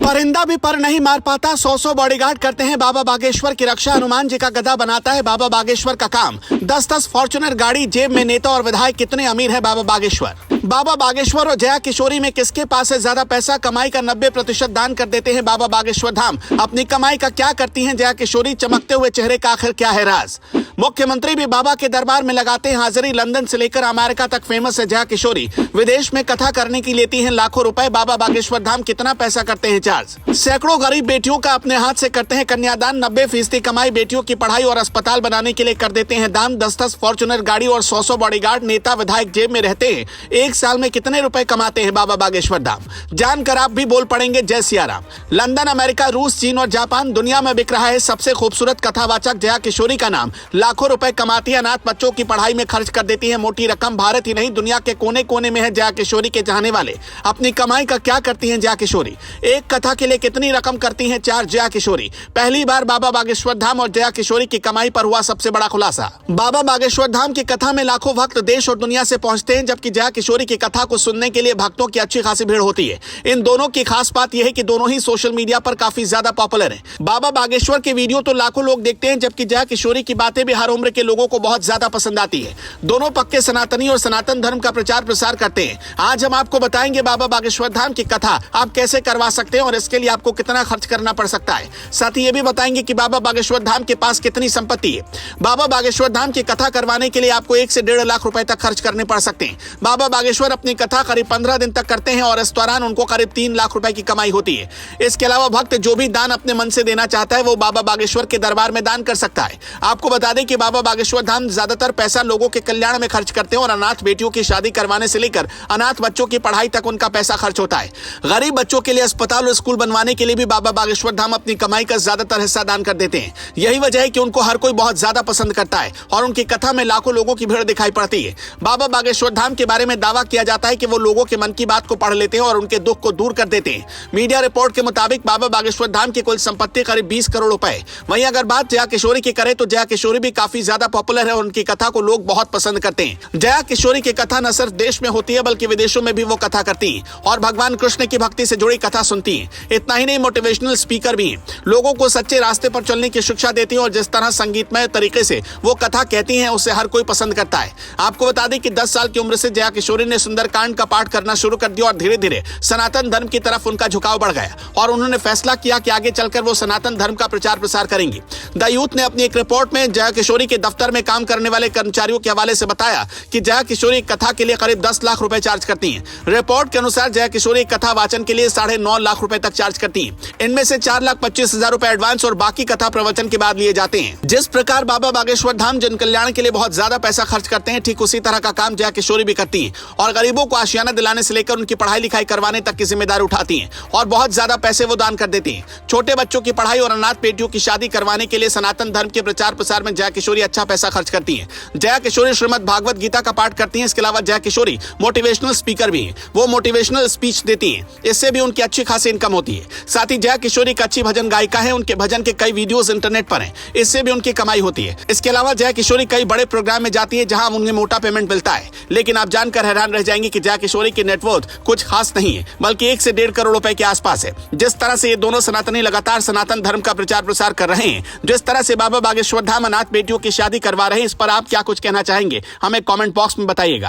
परिंदा भी पर नहीं मार पाता, 100 बॉडीगार्ड करते हैं बाबा बागेश्वर की रक्षा। हनुमान जी का गदा बनाता है बाबा बागेश्वर का काम। 10-10 फॉर्च्यूनर गाड़ी, जेब में नेता और विधायक, कितने अमीर है बाबा बागेश्वर। बाबा बागेश्वर और जया किशोरी में किसके पास है ज्यादा पैसा। कमाई का 90% दान कर देते हैं बाबा बागेश्वर धाम। अपनी कमाई का क्या करती हैं जया किशोरी, चमकते हुए चेहरे का आखिर क्या है राज। मुख्यमंत्री भी बाबा के दरबार में लगाते हैं हाजिरी। लंदन से लेकर अमेरिका तक फेमस है जया किशोरी। विदेश में कथा करने की लेती हैं लाखों रुपए। बाबा बागेश्वर धाम कितना पैसा करते हैं चार्ज। सैकड़ों गरीब बेटियों का अपने हाथ से करते हैं कन्यादान। 90% कमाई बेटियों की पढ़ाई और अस्पताल बनाने के लिए कर देते हैं दान। 10-10 फॉर्च्यूनर गाड़ी और 100 बॉडीगार्ड, नेता विधायक जेब में रहते हैं। एक साल में कितने रुपए कमाते हैं बाबा बागेश्वर धाम, जानकर आप भी बोल पड़ेंगे जय सिया राम। लंदन, अमेरिका, रूस, चीन और जापान, दुनिया में बिक रहा है सबसे खूबसूरत कथावाचक जया किशोरी का नाम। लाखों रुपए कमाती है, अनाथ बच्चों की पढ़ाई में खर्च कर देती है मोटी रकम। भारत ही नहीं, दुनिया के कोने कोने में है जया किशोरी के चाहने वाले। अपनी कमाई का क्या करती हैं जया किशोरी, एक कथा के लिए कितनी रकम करती हैं चार्ज जया किशोरी। पहली बार बाबा बागेश्वर धाम और जया किशोरी की कमाई पर हुआ सबसे बड़ा खुलासा। बाबा बागेश्वर धाम की कथा में लाखों भक्त देश और दुनिया से पहुंचते हैं, जबकि जया किशोरी की कथा को सुनने के लिए भक्तों की अच्छी खासी भीड़ होती है। इन दोनों की खास बात यह है कि दोनों ही सोशल मीडिया पर काफी ज्यादा पॉपुलर हैं। बाबा बागेश्वर के वीडियो तो लाखों लोग देखते हैं, जबकि जया किशोरी की बातें भी हर उम्र के लोगों को बहुत ज्यादा पसंद आती है। दोनों पक्के सनातनी और सनातन धर्म का प्रचार प्रसार करते हैं। आज हम आपको बताएंगे बाबा बागेश्वर धाम की कथा आप कैसे करवा सकते हैं और इसके लिए आपको कितना खर्च करना पड़ सकता है। साथ ही ये भी बताएंगे कि बाबा बागेश्वर धाम के पास कितनी संपत्ति है। बाबा बागेश्वर धाम की कथा करवाने के लिए आपको 1 से 1.5 लाख रुपए तक खर्च करने पड़ सकते हैं। बाबा बागेश्वर अपनी कथा करीब 15 दिन तक करते हैं और इस दौरान उनको करीब 3 लाख रुपए की कमाई होती है। इसके अलावा भक्त जो भी दान अपने मन से देना चाहता है वो बाबा बागेश्वर के दरबार में दान कर सकता है। आपको बता दें कि बाबा बागेश्वर धाम ज्यादातर पैसा लोगों के कल्याण में खर्च करते हैं और अनाथ बेटियों की शादी करवाने से लेकर अनाथ बच्चों की पढ़ाई तक उनका पैसा खर्च होता है। गरीब बच्चों के लिए अस्पताल और स्कूल बनवाने के लिए भी बाबा बागेश्वर धाम अपनी कमाई का ज्यादातर हिस्सा दान कर देते हैं। यही वजह है कि उनको हर कोई बहुत ज्यादा पसंद करता है और उनकी कथा में लाखों लोगों की भीड़ दिखाई पड़ती है। बाबा बागेश्वर धाम के बारे में दावा किया जाता है कि वो लोगों के मन की बात को पढ़ लेते हैं और उनके दुख को दूर कर देते हैं। मीडिया रिपोर्ट के मुताबिक बाबा बागेश्वर धाम की कुल संपत्ति करीब 20 करोड़ रुपए। वहीं अगर बात जया किशोरी की करें तो जया किशोरी भी काफी ज्यादा पॉपुलर है और उनकी कथा को लोग बहुत पसंद करते हैं। जया किशोरी की कथा न सिर्फ देश में होती है बल्कि विदेशों में भी वो कथा करती हैं और भगवान कृष्ण की भक्ति से जुड़ी कथा सुनती हैं। इतना ही नहीं, मोटिवेशनल स्पीकर भी हैं। लोगों को सच्चे रास्ते पर चलने की शिक्षा देती हैं और जिस तरह संगीतमय तरीके से वो कथा कहती हैं उसे हर कोई पसंद करता है। आपको बता दें कि 10 साल की उम्र से जया किशोरी ने सुंदरकांड का पाठ करना शुरू कर दिया और धीरे धीरे सनातन धर्म की तरफ उनका झुकाव बढ़ गया और उन्होंने फैसला किया कि आगे चलकर वो सनातन धर्म का प्रचार प्रसार करेंगी। द यूथ ने अपनी एक रिपोर्ट में जया किशोरी के दफ्तर में काम करने वाले कर्मचारियों के हवाले से बताया कि जया किशोरी कथा के लिए करीब 10 लाख रुपए चार्ज करती हैं। रिपोर्ट के अनुसार जया किशोरी कथा वाचन के लिए 9.5 लाख रुपए तक चार्ज करती हैं। इनमें से 4,25,000 रुपए एडवांस और बाकी कथा प्रवचन के बाद लिए जाते हैं। जिस प्रकार बाबा बागेश्वर धाम जन कल्याण के लिए बहुत ज्यादा पैसा खर्च करते हैं, ठीक उसी तरह का काम जया किशोरी भी करती हैं और गरीबों को आशियाना दिलाने से लेकर उनकी पढ़ाई लिखाई करवाने तक की जिम्मेदारी उठाती हैं और बहुत ज्यादा पैसे वो दान कर देती हैं। छोटे बच्चों की पढ़ाई और अनाथ बेटियों की शादी करवाने के लिए सनातन धर्म के प्रचार प्रसार में जया किशोरी अच्छा पैसा खर्च करती हैं। जया किशोरी श्रीमद् भागवत गीता का पाठ करती हैं। इसके अलावा जया किशोरी मोटिवेशनल स्पीकर भी हैं। वो मोटिवेशनल स्पीच देती हैं, इससे भी उनकी अच्छी खासी इनकम होती है। साथ ही जया किशोरी एक अच्छी भजन गायिका है। उनके भजन के कई वीडियोस इंटरनेट पर हैं, इससे भी उनकी कमाई होती है। इसके अलावा जया किशोरी कई बड़े प्रोग्राम में जाती है जहां उन्हें मोटा पेमेंट मिलता है। लेकिन आप जानकर हैरान रह जाएंगे कि जया किशोरी की नेटवर्थ कुछ खास नहीं है बल्कि 1 से 1.5 करोड़ रुपए के आसपास है। जिस तरह से ये दोनों सनातनी लगातार सनातन धर्म का प्रचार प्रसार कर रहे हैं, जिस तरह से बाबा बागेश्वर धाम अनाथ बेटियों की शादी करवा रहे हैं, इस पर आप क्या कुछ कहना चाहेंगे हमें कमेंट बॉक्स में बताइएगा।